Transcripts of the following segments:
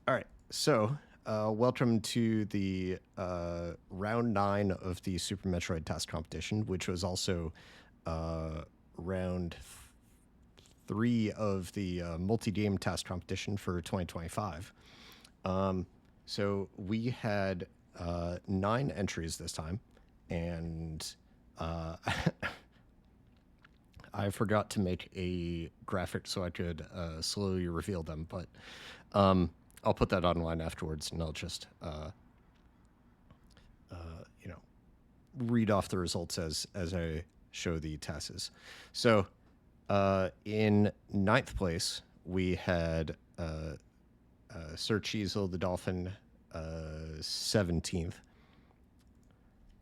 All right, so welcome to the round 9 of the Super Metroid TAS competition, which was also round 3 of the multi-game TAS competition for 2025. So we had 9 entries this time, and I forgot to make a graphic so I could slowly reveal them, but I'll put that online afterwards, and I'll just read off the results as I show the TASs. So in 9th place, we had SirCheezleTheDolphin 17th.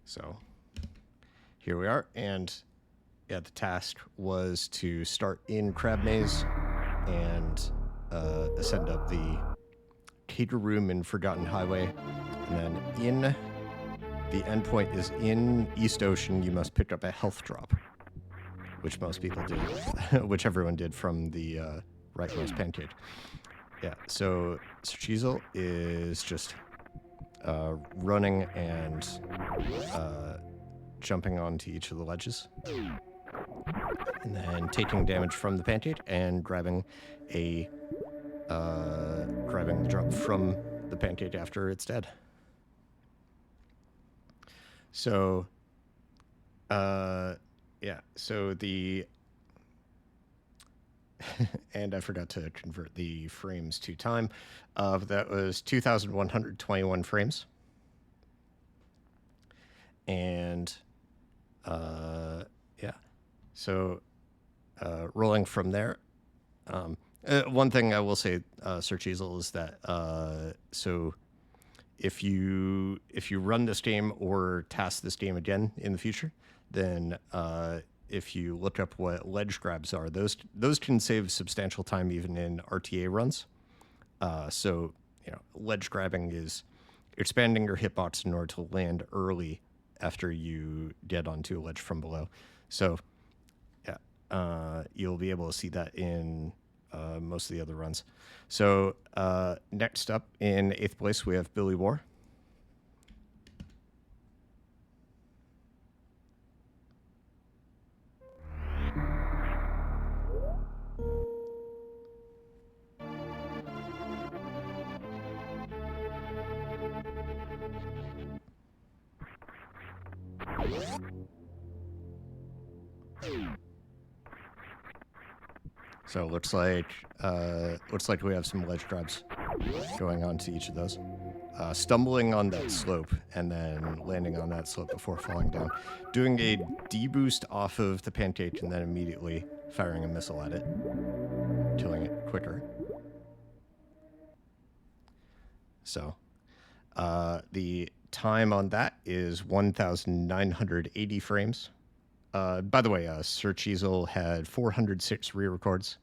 So here we are, and yeah, the task was to start in Crab Maze and ascend up the Cater Room in Forgotten Highway, and then in the endpoint is in East Ocean. You must pick up a health drop, which most people did, which everyone did from the rightmost pancake. Yeah, so SirCheezle is just running and jumping onto each of the ledges, and then taking damage from the pancake and grabbing the drop from the pancake after it's dead. So, yeah, so the and I forgot to convert the frames to time. That was 2,121 frames. And yeah, so rolling from there. One thing I will say, SirCheezle, is that so if you run this game or task this game again in the future, then if you look up what ledge grabs are, those can save substantial time even in RTA runs. So ledge grabbing is expanding your hitbox in order to land early after you get onto a ledge from below. So yeah, you'll be able to see that in most of the other runs. So next up in 8th place, we have BillyWAR. So looks like we have some ledge grabs going on to each of those. Stumbling on that slope and then landing on that slope before falling down. Doing a deboost off of the pancake and then immediately firing a missile at it. Killing it quicker. So the time on that is 1,980 frames. By the way, SirCheezle had 406 re-records.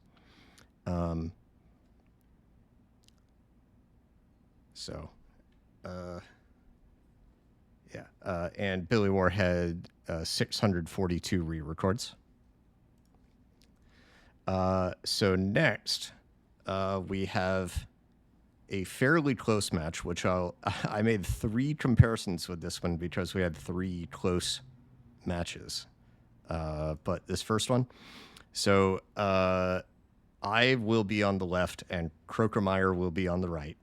Yeah, and BillyWAR had 642 re-records. So next, we have a fairly close match, which I made 3 comparisons with this one because we had 3 close matches. But this first one, so I will be on the left and Croakomire will be on the right.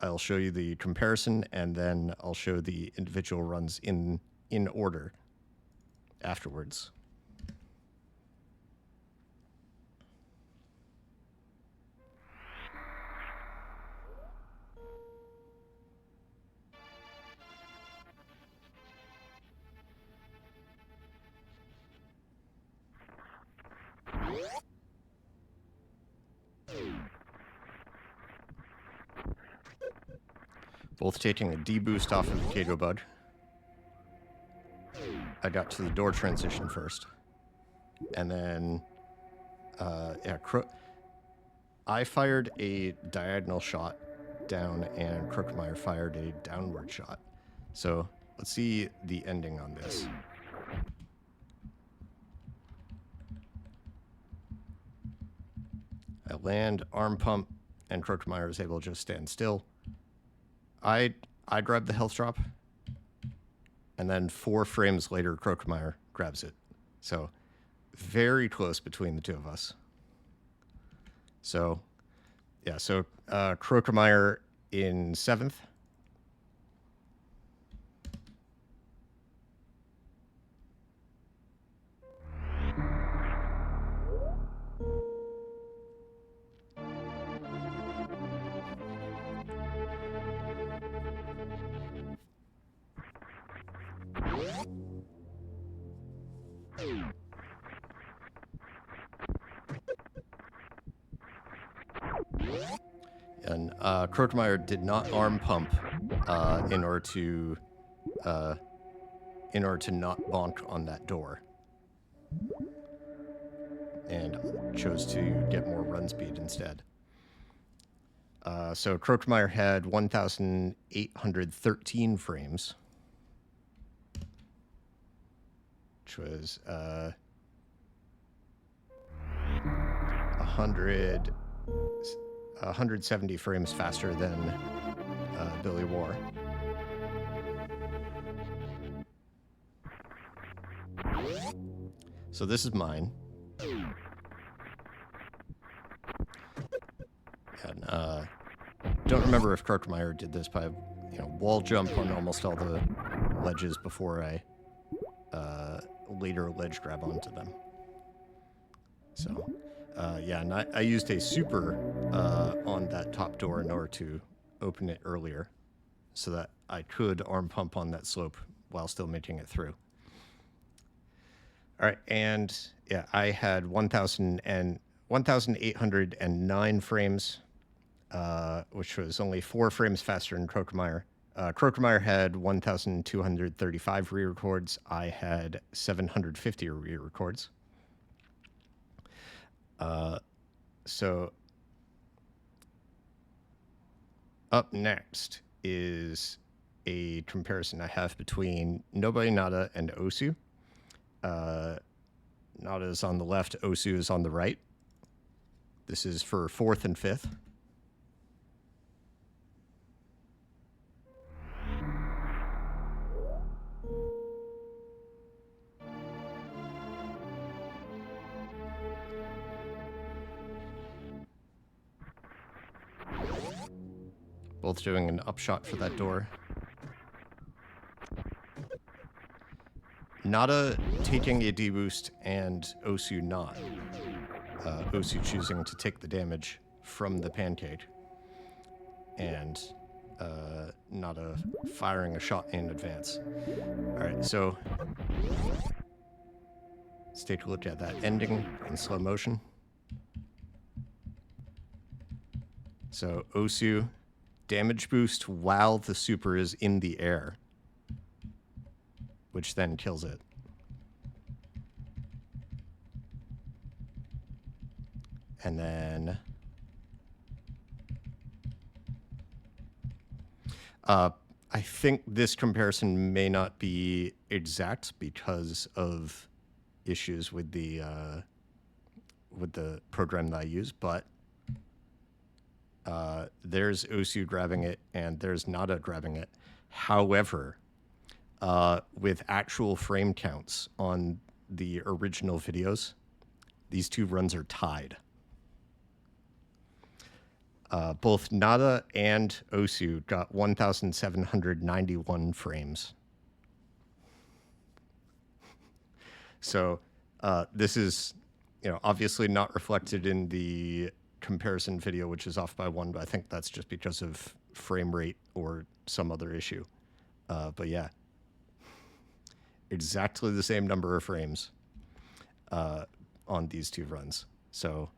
I'll show you the comparison, and then I'll show the individual runs in order afterwards. Both taking a deboost off of the Kago Bug. I got to the door transition first. And then, yeah, I fired a diagonal shot down, and Croakomire fired a downward shot. So let's see the ending on this. I land, arm pump, and Croakomire is able to just stand still. I grab the health drop, and then 4 frames later, Croakomire grabs it. So very close between the two of us. So, yeah, so Croakomire in 7th. And Croakomire did not arm pump in order to not bonk on that door, and chose to get more run speed instead. So Croakomire had 1,813 frames, which was 170 frames faster than BillyWAR. So this is mine. And don't remember if Croakomire did this, but I wall jump on almost all the ledges before I later ledge grab onto them. So yeah, and I used a super on that top door in order to open it earlier, so that I could arm pump on that slope while still making it through. All right, and yeah, I had 1,809 frames, which was only 4 frames faster than Croakomire. Croakomire had 1,235 re-records. I had 750 re-records. So up next is a comparison I have between NobodyNada and moozooh. Nada is on the left, moozooh is on the right. This is for 4th and 5th. Both doing an upshot for that door. Nada taking a deboost and moozooh not. moozooh choosing to take the damage from the pancake. And Nada firing a shot in advance. Alright, so let's take a look at that ending in slow motion. So moozooh, damage boost while the super is in the air, which then kills it. And then I think this comparison may not be exact because of issues with the program that I use, but there's moozooh grabbing it and there's Nada grabbing it. However, with actual frame counts on the original videos, these two runs are tied. Both Nada and moozooh got 1,791 frames. So this is, obviously not reflected in the comparison video, which is off by 1, but I think that's just because of frame rate or some other issue. But yeah, exactly the same number of frames on these two runs. So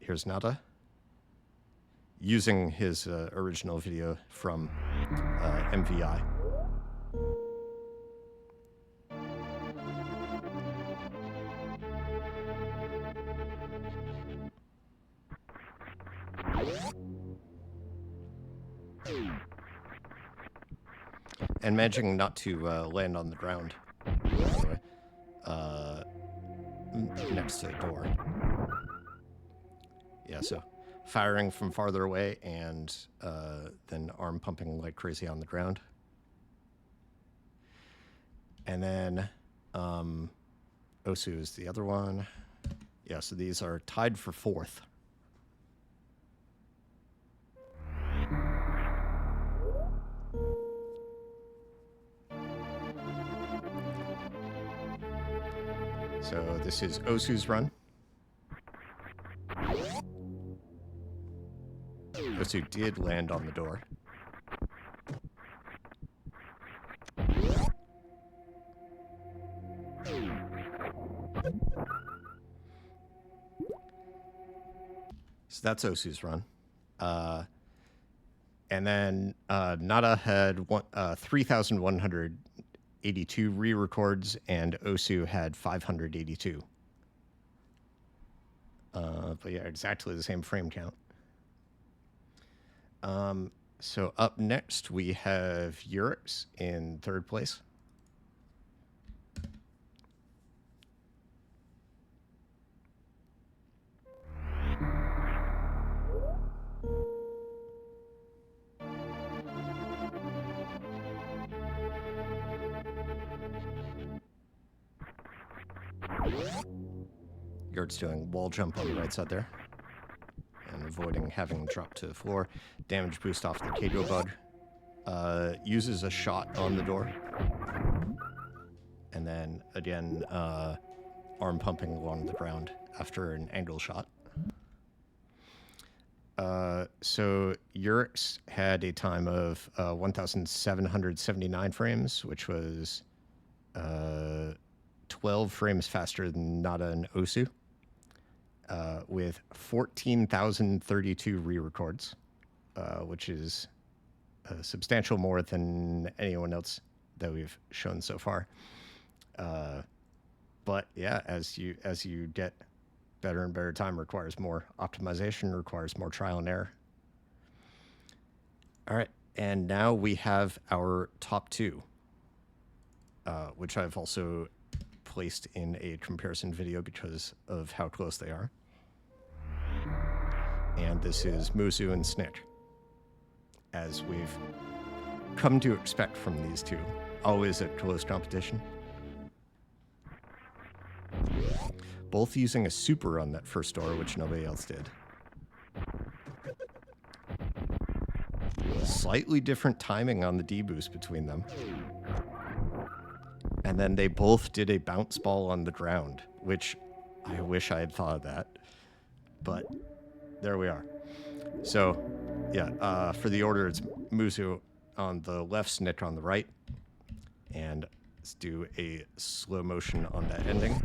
here's Nada using his original video from MVI. And managing not to land on the ground, by the way, next to the door. Yeah, so firing from farther away and then arm pumping like crazy on the ground. And then Osu is the other one. Yeah, so these are tied for 4th. So this is Osu's run. Osu did land on the door. So that's Osu's run. And then Nada had 3,182 re-records, and Osu had 582. But yeah, exactly the same frame count. So up next, we have Yuriks in 3rd place. Yuriks doing wall jump on the right side there and avoiding having dropped to the floor. Damage boost off the Kago bug. Uses a shot on the door. And then again, arm pumping along the ground after an angle shot. So Yuriks had a time of 1,779 frames, which was 12 frames faster than Nada and Osu, with 14,032 re-records, which is substantial more than anyone else that we've shown so far. But yeah, as you get better and better, time requires more optimization, requires more trial and error. All right, and now we have our top 2, which I've also placed in a comparison video because of how close they are. And this is moozooh and sniq, as we've come to expect from these two. Always a close competition. Both using a super on that first door, which nobody else did. Slightly different timing on the D-boost between them. And then they both did a bounce ball on the ground, which I wish I had thought of that. But there we are. So, yeah, for the order, it's moozooh on the left, sniq on the right. And let's do a slow motion on that ending.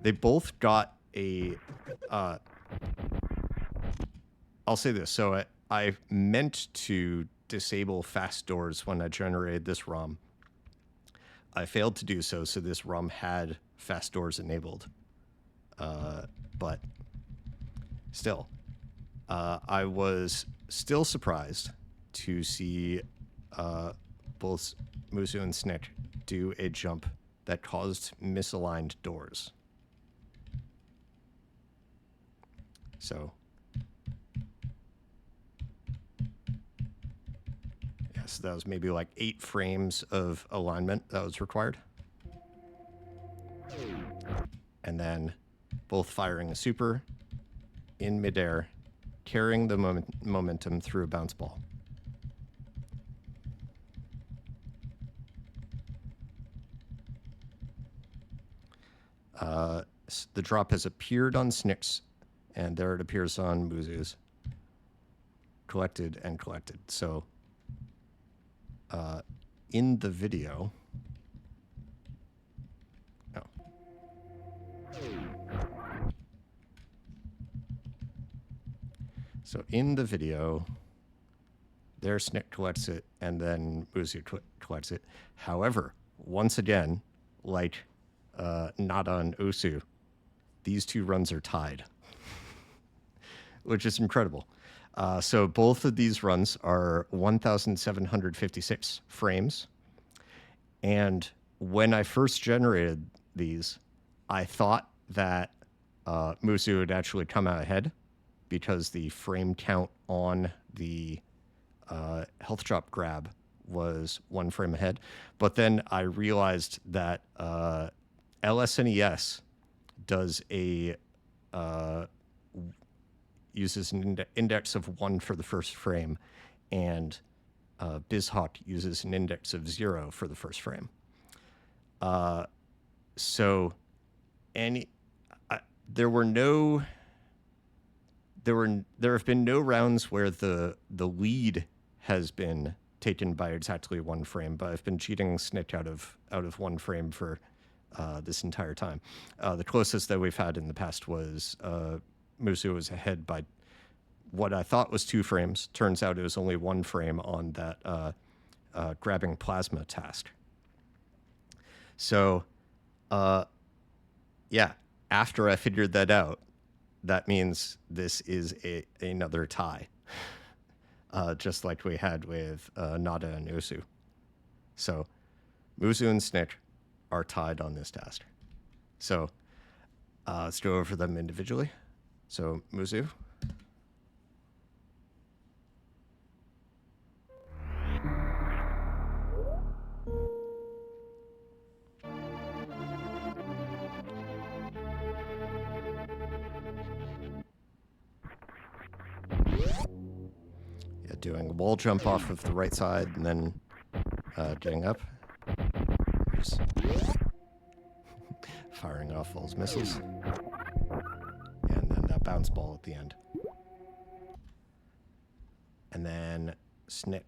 They both got a... I'll say this. So I meant to disable fast doors when I generated this ROM. I failed to do so, so this ROM had fast doors enabled. But still, I was still surprised to see both moozooh and sniq do a jump that caused misaligned doors. So, yes, that was maybe like 8 frames of alignment that was required. And then both firing a super in midair, carrying the momentum through a bounce ball. The drop has appeared on sniq's, and there it appears on moozooh's. Collected and collected. So in the video... Oh. So in the video, there sniq collects it, and then moozooh collects it. However, once again, like Nada and Osu, these two runs are tied, which is incredible. So both of these runs are 1,756 frames. And when I first generated these, I thought that moozooh would actually come out ahead because the frame count on the health drop grab was 1 frame ahead. But then I realized that LSNES does uses an index of 1 for the first frame, and BizHawk uses an index of 0 for the first frame. So there have been no rounds where the lead has been taken by exactly 1 frame, but I've been cheating sniq out of 1 frame for this entire time. The closest that we've had in the past was moozooh was ahead by what I thought was 2 frames. Turns out it was only 1 frame on that grabbing plasma task. So, yeah, after I figured that out, that means this is another tie, just like we had with Nada and Usu. So, moozooh and sniq are tied on this task. So, let's go over them individually. So, moozooh. Yeah, doing a wall jump off of the right side and then getting up. Just firing off all his missiles. And then that bounce ball at the end. And then sniq.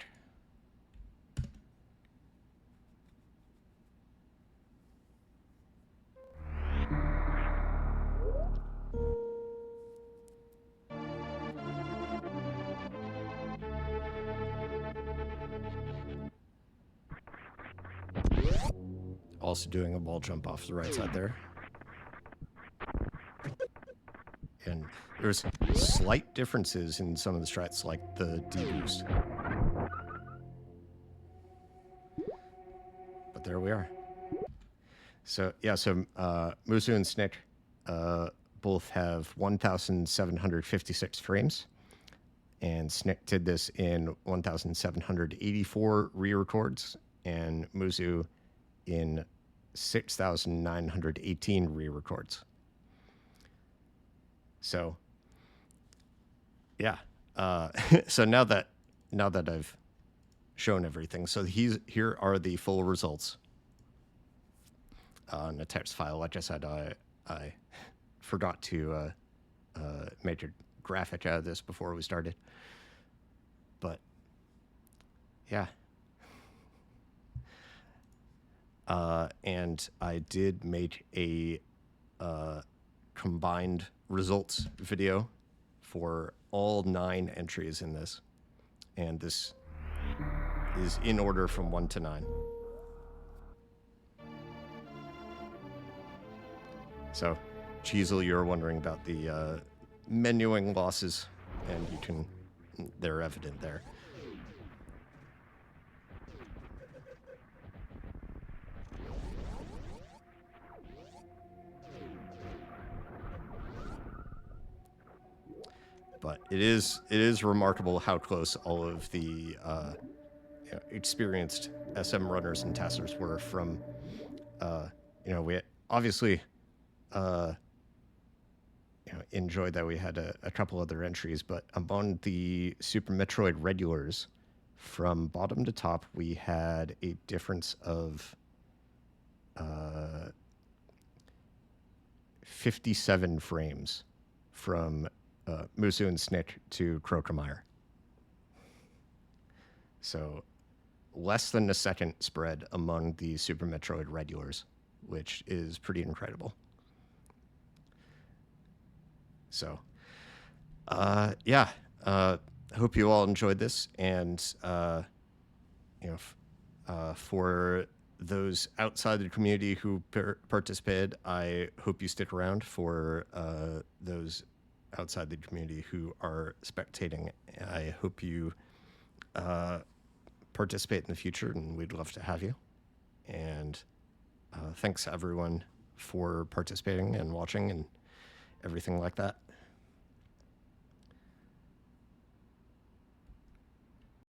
Also doing a wall jump off the right side there. And there's slight differences in some of the strats, like the D-boost. But there we are. So, yeah, so moozooh and sniq both have 1,756 frames. And sniq did this in 1,784 re-records, and moozooh in 6,918 re-records. So, yeah. So now that I've shown everything, so here are the full results in a text file. Like I said, I forgot to make a graphic out of this before we started, but yeah. And I did make a combined results video for all 9 entries in this. And this is in order from 1 to 9. So, Cheezle, you're wondering about the menuing losses, and they're evident there. But it is remarkable how close all of the experienced SM runners and testers were from, we obviously, enjoyed that we had a couple other entries, but among the Super Metroid regulars, from bottom to top, we had a difference of 57 frames from moozooh and sniq to Croakomire. So less than a second spread among the Super Metroid regulars, which is pretty incredible. So, yeah, hope you all enjoyed this, and for those outside the community who participated, I hope you stick around. For those outside the community who are spectating, I hope you participate in the future, and we'd love to have you. And thanks everyone for participating and watching, everything like that.